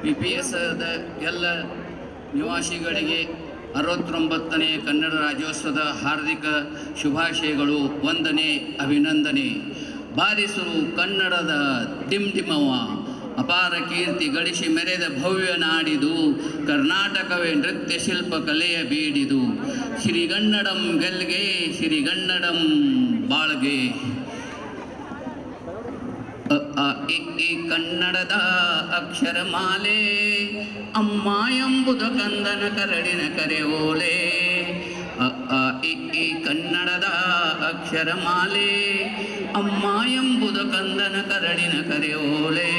PPSದ ಎಲ್ಲ ನಿವಾಸಿಗಳಿಗೆ 69ನೇ ಕನ್ನಡ ರಾಜ್ಯೋತ್ಸವದ ಹಾರ್ದಿಕ ಶುಭಾಶಯಗಳು, ವಂದನೆ, ಅಭಿನಂದನೆ. ಬಾರಿಸುರು ಕನ್ನಡದ ಡಿಂಡಿಮವ, ಅಪಾರ ಕೀರ್ತಿ ಗಳಿಸಿ ಮೆರೆದ ಭವ್ಯ ನಾಡಿದು, ಕರ್ನಾಟಕವೇ ನೃತ್ಯ ಶಿಲ್ಪ ಕಲೆಯ ಬೀಡಿದು. ಶ್ರೀಗನ್ನಡಂ ಗೆಲ್ಗೆ, ಶ್ರೀಗನ್ನಡಂ ಬಾಳ್ಗೆ. ಈ ಕನ್ನಡದ ಅಕ್ಷರಮಾಲೆ, ಅಮ್ಮ ಎಂಬುದ ಕಂದನ ಕರಡಿನ ಕರೆಯೋಲೆ. ಈ ಕನ್ನಡದ ಅಕ್ಷರಮಾಲೆ, ಅಮ್ಮ ಎಂಬುದ ಕಂದನ ಕರಡಿನ ಕರೆಯೋಲೆ.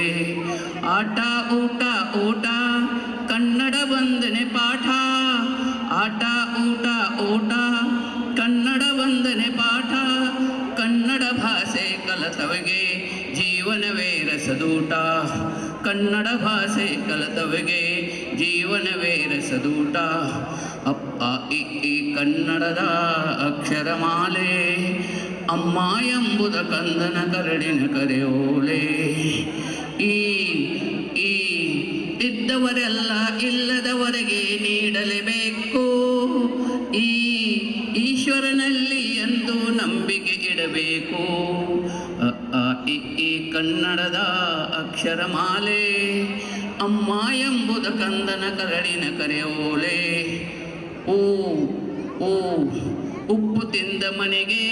ಆಟ ಊಟ ಊಟ ಕನ್ನಡ ವಂದನೆ ಪಾಠ, ಆಟ ಊಟ ಊಟ ಕನ್ನಡ ವಂದನೆ ಪಾಠ. ಕನ್ನಡ ಭಾಷೆ ಕಲತವಗೆ ಜೀವನವೇ ರಸದೂಟ, ಕನ್ನಡ ಭಾಷೆ ಕಲತವಗೆ ಜೀವನವೇ ರಸದೂಟ. ಈ ಕನ್ನಡದ ಅಕ್ಷರಮಾಲೆ, ಅಮ್ಮ ಎಂಬುದ ಕಂದನ ಕರಡಿನ ಕರೆಯೋಲೆ. ಈ ಇದ್ದವರೆಲ್ಲ ಇಲ್ಲದವರೆಗೆ ನೀಡಲೇಬೇಕು, ಈ ಈಶ್ವರನಲ್ಲಿ ಎಂದು ನಂಬಿಕೆ ಇಡಬೇಕು. ಈ ಕನ್ನಡದ ಅಕ್ಷರಮಾಲೆ, ಅಮ್ಮ ಎಂಬುದ ಕಂದನ ಕರಡಿನ ಕರೆಯೋಲೆ. ಓ ಓ ಉಪ್ಪು ತಿಂದ ಮನೆಗೆ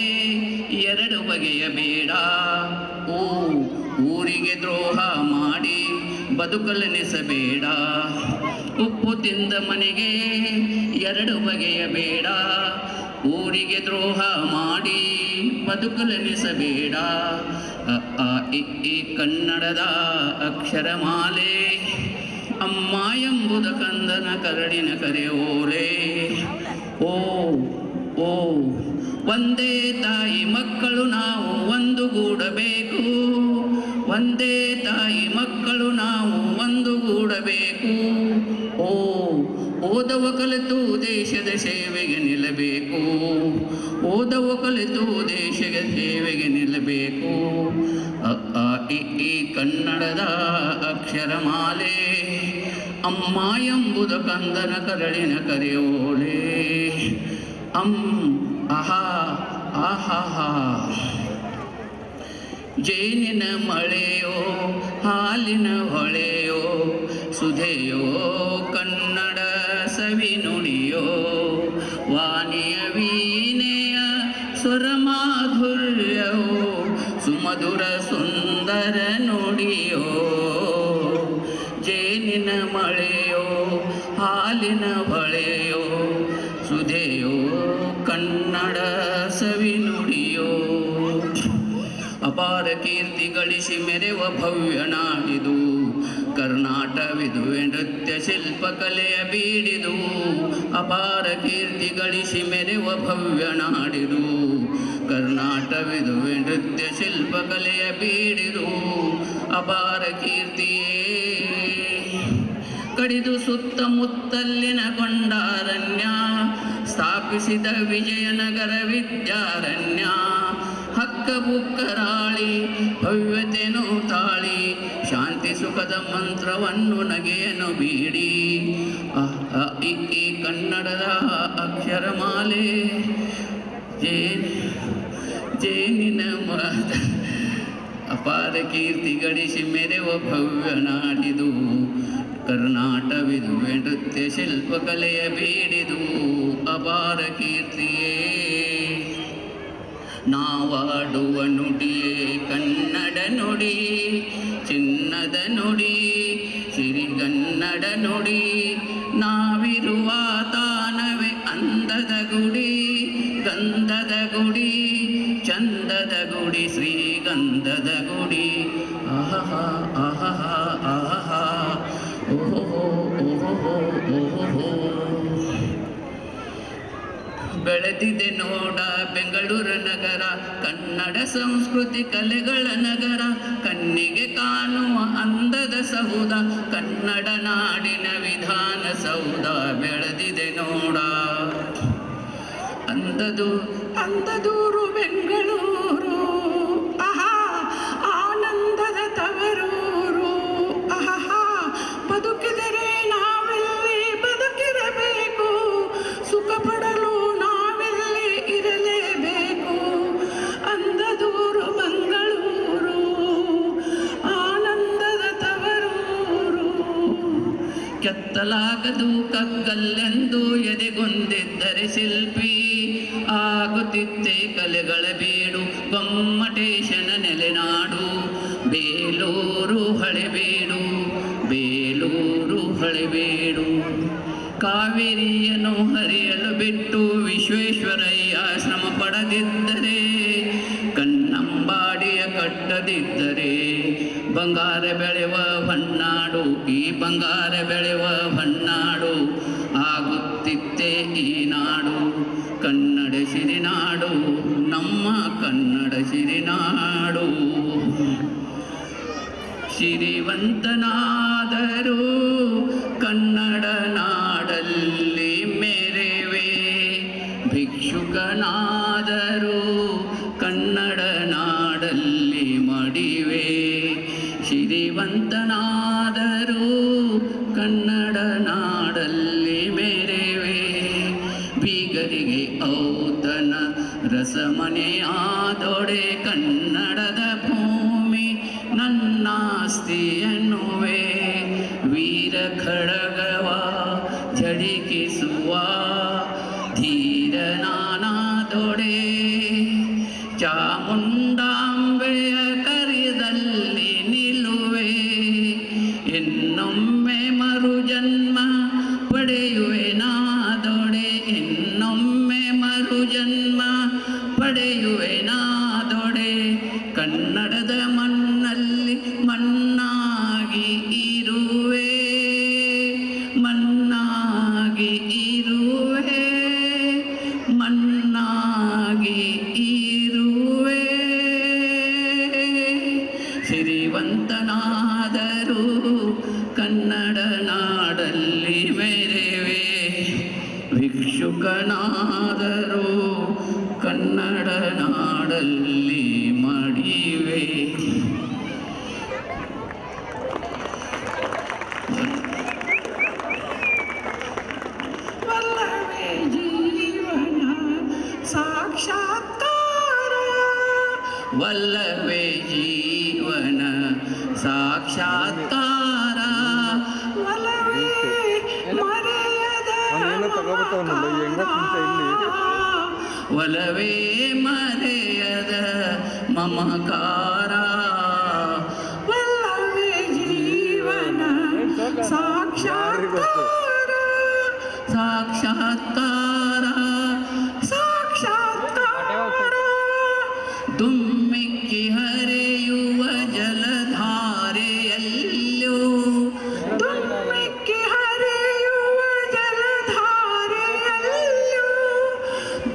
2 ಬಗೆಯ ಬೇಡ, ಓ ಊರಿಗೆ ದ್ರೋಹ ಮಾಡಿ ಬದುಕಲೆನಿಸಬೇಡ. ಉಪ್ಪು ತಿಂದ ಮನೆಗೆ 2 ಬಗೆಯ ಬೇಡ, ಊರಿಗೆ ದ್ರೋಹ ಮಾಡಿ ಬದುಕಲೆನಿಸಬೇಡ. ಈ ಕನ್ನಡದ ಅಕ್ಷರಮಾಲೆ, ಅಮ್ಮ ಎಂಬುದ ಕಂದನ ಕರಡಿನ ಕರೆಯೋಲೆ. ಓ ಓ ಒಂದೇ ತಾಯಿ ಮಕ್ಕಳು ನಾವು ಒಂದುಗೂಡಬೇಕು, ಒಂದೇ ತಾಯಿ ಮಕ್ಕಳು ನಾವು ಒಂದುಗೂಡಬೇಕು. ಓ ಓದವ ಕಲಿತು ದೇಶದ ಸೇವೆಗೆ ನಿಲ್ಲಬೇಕು, ಓದವ ಕಲಿತು ದೇಶದ ಸೇವೆಗೆ ನಿಲ್ಲಬೇಕು. ಈ ಕನ್ನಡದ ಅಕ್ಷರಮಾಲೆ, ಅಮ್ಮ ಎಂಬುದ ಕಂದನ ಕರಡಿನ ಕರೆಯೋಲೆ. ಆಹಾ ಆಹಾ ಜೇನಿನ ಮಳೆಯೋ ಹಾಲಿನ ಹೊಳೆಯೋ, ಸುಧೆಯೋ ಕನ್ನಡ ಸವಿ ನುಡಿಯೋ, ವಾಣಿಯ ವೀಣೆಯ ಸ್ವರ ಮಾಧುರ್ಯವೋ, ಸುಮಧುರ ಸುಂದರ ನುಡಿಯೋ. ಜೇನಿನ ಮಳೆಯೋ ಹಾಲಿನ ಹೊಳೆಯೋ, ಸುಧೆಯೋ ಕನ್ನಡ ಸವಿ ನುಡಿಯೋ. ಅಪಾರ ಕೀರ್ತಿ ಗಳಿಸಿ ಮೆರೆವ ಭವ್ಯ ನಾಡಿದು, ಕರ್ನಾಟವಿದುವೆ ನೃತ್ಯ ಶಿಲ್ಪ ಕಲೆಯ ಬೀಡಿದು. ಅಪಾರ ಕೀರ್ತಿ ಗಳಿಸಿ ಮೆರೆವ ಭವ್ಯ ನಾಡಿದು, ಕರ್ನಾಟವಿದುವೆ ನೃತ್ಯ ಶಿಲ್ಪ ಕಲೆಯ ಬೀಡಿದು. ಅಪಾರ ಕೀರ್ತಿಯೇ ಕಡಿದು ಸುತ್ತಮುತ್ತಲಿನ ಕೊಂಡಾರಣ್ಯ, ಸ್ಥಾಪಿಸಿದ ವಿಜಯನಗರ ವಿದ್ಯಾರಣ್ಯ. ಹಕ್ಕ ಬುಕ್ಕರಾಳಿ ಭವ್ಯತೆನು ತಾಳಿ, ಶಾಂತಿ ಸುಖದ ಮಂತ್ರವನ್ನು ನಗೆಯನ್ನು ಬೀಡಿ. ಈ ಕನ್ನಡದ ಅಕ್ಷರಮಾಲೆ, ಜೇನಿನ ಮಾತ, ಅಪಾರ ಕೀರ್ತಿ ಗಳಿಸಿ ಮೆರೆವ ಭವ್ಯ ನಾಡಿದು, ಕರ್ನಾಟವಿದುವೆ ನೃತ್ಯ ಶಿಲ್ಪ ಕಲೆಯ ಬೀಡಿದು. ಅಪಾರ ಕೀರ್ತಿಯೇ ನಾವಾಡುವ ನುಡಿಯೇ ಕನ್ನಡ ನುಡಿ, ಚಿನ್ನದ ನುಡಿ ಸಿರಿಗನ್ನಡ ನುಡಿ. ನಾವಿರುವ ತಾನವೇ ಅಂದದ ಗುಡಿ, ಗಂಧದ ಗುಡಿ ಚಂದದ ಗುಡಿ, ಶ್ರೀಗಂಧದ ಗುಡಿ. ಆಹಾ ಆಹಾ ಆಹಾ ಓಹೋ ಓಹೋ ಓಹೋ. ಬೆಳೆದಿದೆ ನೋಡ ಬೆಂಗಳೂರು ನಗರ, ಕನ್ನಡ ಸಂಸ್ಕೃತಿ ಕಲೆಗಳ ನಗರ. ಕಣ್ಣಿಗೆ ಕಾಣುವ ಅಂದದ ಸೌಧ, ಕನ್ನಡ ನಾಡಿನ ವಿಧಾನಸೌಧ. ಬೆಳೆದಿದೆ ನೋಡ ಅಂದದೂರು ಬೆಂಗಳೂರು, ಆಹಾ ಆನಂದದ ತವರೂರು. ಆಹಾ ಬದುಕಿದ ಕೆತ್ತಲಾಗದು ಕಗ್ಗಲ್ಲೆಂದು ಎದೆಗೊಂದಿದ್ದರೆ ಶಿಲ್ಪಿ ಆಗುತ್ತಿತ್ತೆ ಕಲೆಗಳ ಬೀಡು ಗೊಮ್ಮಟೇಶನ ನೆಲೆನಾಡು ಬೇಲೂರು ಹಳೆಬೀಡು ಬೇಲೂರು ಹಳೆಬೀಡು. ಕಾವೇರಿಯನ್ನು ಹರಿಯಲು ಬಿಟ್ಟು ವಿಶ್ವೇಶ್ವರಯ್ಯ ಶ್ರಮ ಪಡದಿದ್ದರೆ ಕನ್ನಂಬಾಡಿಯ ಕಟ್ಟದಿದ್ದರೆ ಬಂಗಾರ ಬೆಳೆವ ಹೊನ್ನಾಡು ಈ ಬಂಗಾರ ಬೆಳೆವ ಹೊನ್ನಾಡು ಆಗುತ್ತಿತ್ತೆ ಈ ನಾಡು ಕನ್ನಡ ಸಿರಿನಾಡು ನಮ್ಮ ಕನ್ನಡ ಸಿರಿನಾಡು. ಸಿರಿವಂತನಾದರೂ ಕನ್ನಡ ನಾಡಲ್ಲಿ ಮೆರೆವೆ ಭಿಕ್ಷುಕನಾದರೂ ಕನ್ನಡ ನಾಡಲ್ಲಿ ಮಡಿವೆ. ಸಿರಿವಂತನಾದರೂ ಕನ್ನಡ ನಾಡಲ್ಲಿ ಮೆರೆವೆ ಬೀಗರಿಗೆ ಔತಣ ರಸಮನೆಯಾದೊಡೆ ಕನ್ನಡದ ಭೂಮಿ ನನ್ನಾಸ್ತಿ ಎನ್ನುವೆ. ವೀರ ಖಡ್ಗವ ಝಳಿಕಿಸುವ ಧೀರ ನಾನಾದೊಡೆ ಚಾಮುಂಡಾಂಬೆಯ ಕರಿದಲ್ಲಿ ನಿಲ್ಲುವೆ. ಇನ್ನೊಮ್ಮೆ ಮರು ಜನ್ಮ ಪಡೆಯುವೆ ನಾದೊಡೆ ಇನ್ನೊಮ್ಮೆ ಮರು ಜನ್ಮ ಪಡೆಯುವೆ ನಾದೊಡೆ ಕನ್ನಡದ ಮಣ್ಣಲ್ಲಿ ಮಣ್ಣಾಗಿ ಇರುವೆ ಮಣ್ಣಾಗಿ ಇರುವೆ ಮಣ್ಣಾಗಿ ಇರುವೆ. ಸಿರಿವಂತನಾದರೂ ಕನ್ನಡ ನಾಡಲ್ಲಿ ಮೆರೆವೆ ಭಿಕ್ಷುಕನಾದರೂ ಕನ್ನಡ ನಾಡಲ್ಲಿ ಮಡಿವೆ. ವಲ್ಲವೇ ಜೀವನ ಸಾಕ್ಷಾತ್ಕಾರ ವಲ್ಲವೇ ಜೀವನ ಸಾಕ್ಷಾತ್ಕಾರ ವಲ್ಲವೇ ಮರೆಯದ ಒಲವೇ ಮರೆಯದ ಮಮಕಾರ ವಲ್ಲವೇ ಜೀವನ ಸಾಕ್ಷಾತ್ಕಾರ ಸಾಕ್ಷಾತ್ಕಾರ ಸಾಕ್ಷಾತ್ಕಾರ. ದುಮ್ಮಿಕ್ಕಿ ಹರಿಯುವ ಜಲಧಾರೆಯಲ್ಲೂ ದುಮ್ಮಿಕ್ಕಿ ಹರಿಯುವ ಜಲಧಾರೆಯಲ್ಲೂ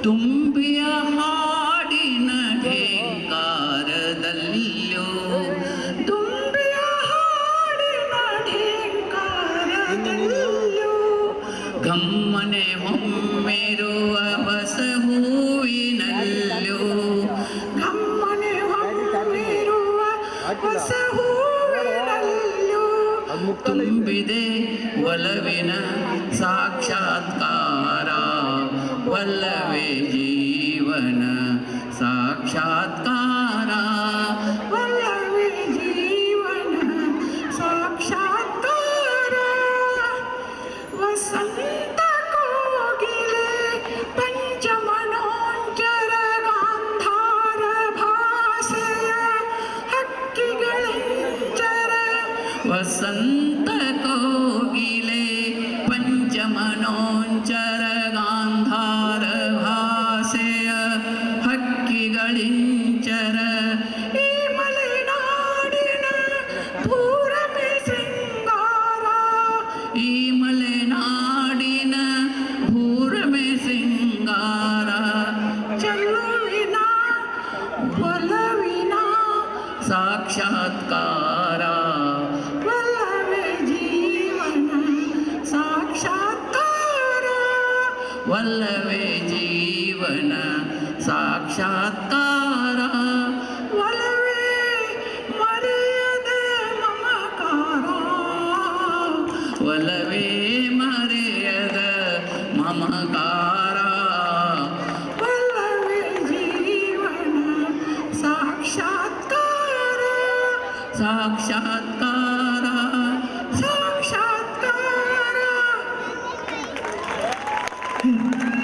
ತುಂಬಿಯ ಹಾಡಿನ ಢೇಂಕಾರದಲ್ಲೂ ತುಂಬಿಯ ಹಾಡಿನ ಢೇಂಕಾರದಲ್ಲೂ ಗಮ್ಮನೆ ಹೊಮ್ಮೆರುವ ಹೊಸ ಹೂವಿನಲ್ಲೂ ಗಮ್ಮನೆ ಹೊಮ್ಮೆರುವ ಹೊಸ ಹೂವಿನಲ್ಲೂ ತುಂಬಿದೆ ಒಲವಿನ ಸಾಕ್ಷಾತ್ಕಾರ ವಲ್ಲವೇ ಜೀವನ ಸಾಕ್ಷಾತ್ಕಾರ ವಲ್ಲವೇ ಜೀವನ ಸಾಕ್ಷಾತ್ಕಾರ. ವಸಂತ ಕೋಗಿಲೆ ಪಂಚಮನೋಂಚರ ಗಾಂಧಾರ ಭಾಷೆಯ ಹಕ್ಕಿಗಳಂಚರ ವಸಂತ ಕೋಗಿಲೆ ಪಂಚಮನೋಂಚರ ಗಾಂಧಾರ ಭಾಷೆಯ ಹಕ್ಕಿಗಳಿಂಚರ ಈ ಮಲೆನಾಡಿನ ಪೂರಮೆ ಸಿಂಗಾರ ಈ ಮಲೆನಾಡಿನ ಪೂರಮೆ ಸಿಂಗಾರ ಚೆಲುವಿನ ಒಲವಿನ ಸಾಕ್ಷಾತ್ಕಾರ ವಲ್ಲವೇ ಜೀವನ ಸಾಕ್ಷಾತ್ಕಾರ ವಲ್ಲವೇ ಜೀವನ ಸಾಕ್ಷಾತ್ಕಾರ ಒಲವೇ ಮರೆಯದ ಮಮಕಾರ ಒಲವೇ ಮರೆಯದ ಮಮಕಾರ ವಲ್ಲವೇ ಜೀವನ ಸಾಕ್ಷಾತ್ಕಾರ ಸಾಕ್ಷಾತ್ಕಾರ ಸಾಕ್ಷಾತ್ಕಾರ ಹ್ಮ್.